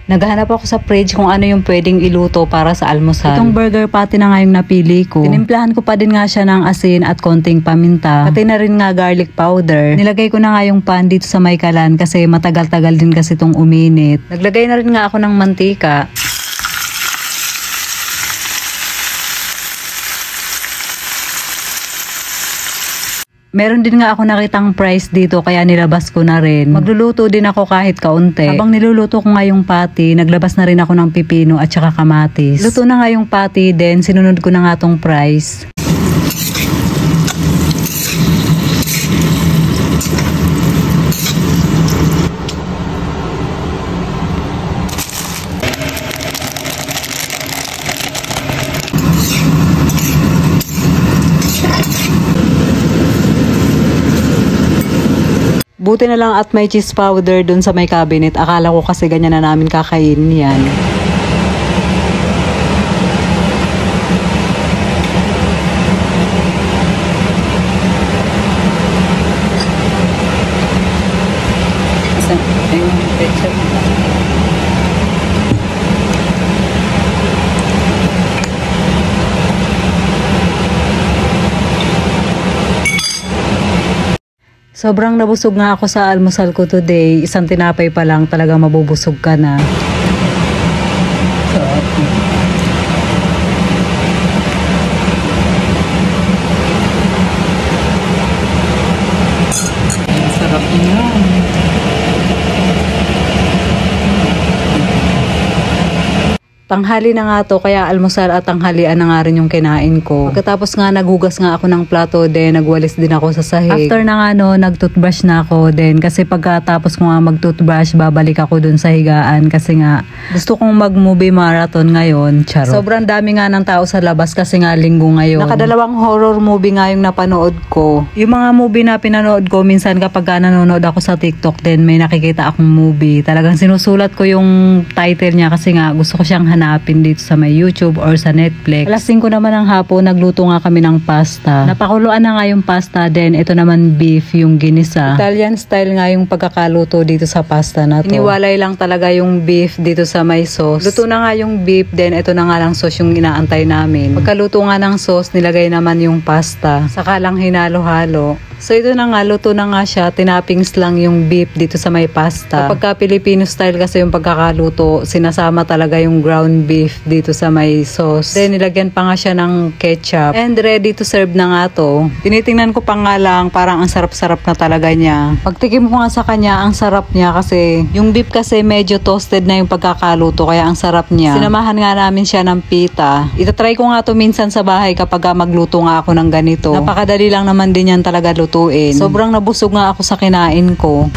Naghahanap ako sa fridge kung ano yung pwedeng iluto para sa almusal. Itong burger patty na nga yung napili ko. Tinimplahan ko pa din nga siya ng asin at konting paminta. Pati na rin nga garlic powder. Nilagay ko na nga yung pan dito sa may kalan kasi matagal-tagal din kasi itong uminit. Naglagay na rin nga ako ng mantika. Meron din nga ako nakitang price dito kaya nilabas ko na rin. Magluluto din ako kahit kaunti. Habang niluluto ko nga yung patty, naglabas na rin ako ng pipino at saka kamatis. Luto na nga yung patty, then sinunod ko na nga tong price. Buti na lang at may cheese powder dun sa may cabinet. Akala ko kasi ganyan na namin kakainin yan. Sobrang nabusog nga ako sa almusal ko today. Isang tinapay pa lang talaga mabubusog ka na. Sarap niya. Tanghali na nga to kaya almusal at tanghalian na nga rin yung kinain ko. Pagkatapos nga naghugas nga ako ng plato, then nagwalis din ako sa sahig. After na nga no, nag-toothbrush na ako then kasi pagkatapos ko nga mag-toothbrush, babalik ako dun sa higaan kasi nga gusto kong mag-movie marathon ngayon. Charot. Sobrang dami nga ng tao sa labas kasi nga linggo ngayon. Nakadalawang horror movie nga yung napanood ko. Yung mga movie na pinanood ko minsan kapag nanonood ako sa TikTok, then may nakikita akong movie. Talagang sinusulat ko yung title niya kasi nga gusto ko siyang hanapin dito sa may YouTube or sa Netflix. Alas 5 naman ng hapon, nagluto nga kami ng pasta. Napakuluan na nga yung pasta, then ito naman beef yung ginisa. Italian style nga yung pagkakaluto dito sa pasta na to. Iniwalay lang talaga yung beef dito sa may sauce. Luto na nga yung beef, then ito na nga lang sauce yung inaantay namin. Pagkaluto nga ng sauce, nilagay naman yung pasta. Saka lang hinalo-halo. So ito na nga, luto na nga siya, tinapings lang yung beef dito sa may pasta. Kapag Filipino style kasi yung pagkakaluto, sinasama talaga yung ground beef dito sa may sauce. Then nilagyan pa nga siya ng ketchup. And ready to serve na nga to. Tinitingnan ko pa nga lang, parang ang sarap-sarap na talaga niya. Pagtikim ko nga sa kanya, ang sarap niya kasi yung beef kasi medyo toasted na yung pagkakaluto, kaya ang sarap niya. Sinamahan nga namin siya ng pita. Itatry ko nga to minsan sa bahay kapag magluto nga ako ng ganito. Napakadali lang naman din yan talaga lutuin. Sobrang nabusog nga ako sa kinain ko.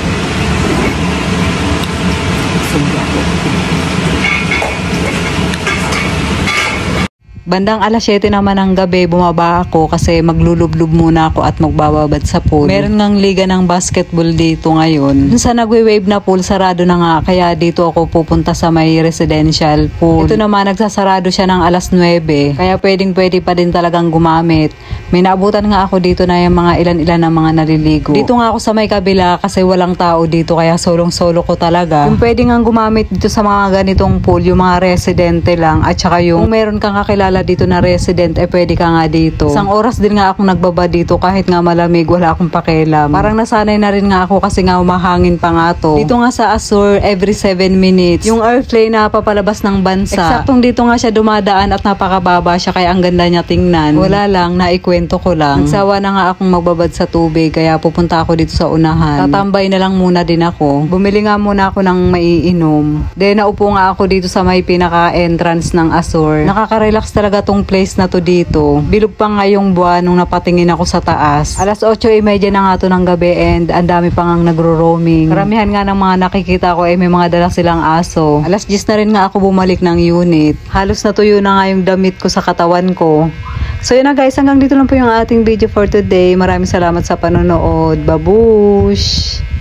Bandang alas 7 naman ng gabi, bumaba ako kasi maglulublob muna ako at magbababad sa pool. Meron ngang liga ng basketball dito ngayon. Dun sa nagwe-wave na pool, sarado na nga, kaya dito ako pupunta sa may residential pool. Ito naman, nagsasarado siya ng alas 9, kaya pwede pa din talagang gumamit. May naabutan nga ako dito na yung mga ilan-ilan na mga naliligo. Dito nga ako sa may kabila kasi walang tao dito, kaya solong-solo ko talaga. Yung pwede nga gumamit dito sa mga ganitong pool, yung mga residente lang, at saka yung kung meron kang kakilala dito na resident, pwede ka nga dito. Isang oras din nga akong nagbaba dito kahit nga malamig, wala akong pakialam. Parang nasanay na rin nga ako kasi nga umahangin pa nga to. Dito nga sa Azure, every 7 minutes, yung airplane na papalabas ng bansa. Eksaktong dito nga siya dumadaan at napakababa siya kaya ang ganda niya tingnan. Wala lang, naikwento ko lang. Nagsawa na nga akong magbabad sa tubig kaya pupunta ako dito sa unahan. Tatambay na lang muna din ako. Bumili nga muna ako ng maiinom. Then naupo nga ako dito sa may pinaka-entrance ng Azure. Nakaka-relax talaga tong place na to dito. Bilog pa nga yung buwan nung napatingin ako sa taas. Alas 8:30 na nga to ng gabi and ang dami pa ngang nagro-roaming. Karamihan nga ng mga nakikita ko may mga dala silang aso. Alas 10 na rin nga ako bumalik ng unit. Halos natuyo na nga yung damit ko sa katawan ko. So yun na guys, hanggang dito lang po yung ating video for today. Maraming salamat sa panonood. Babush!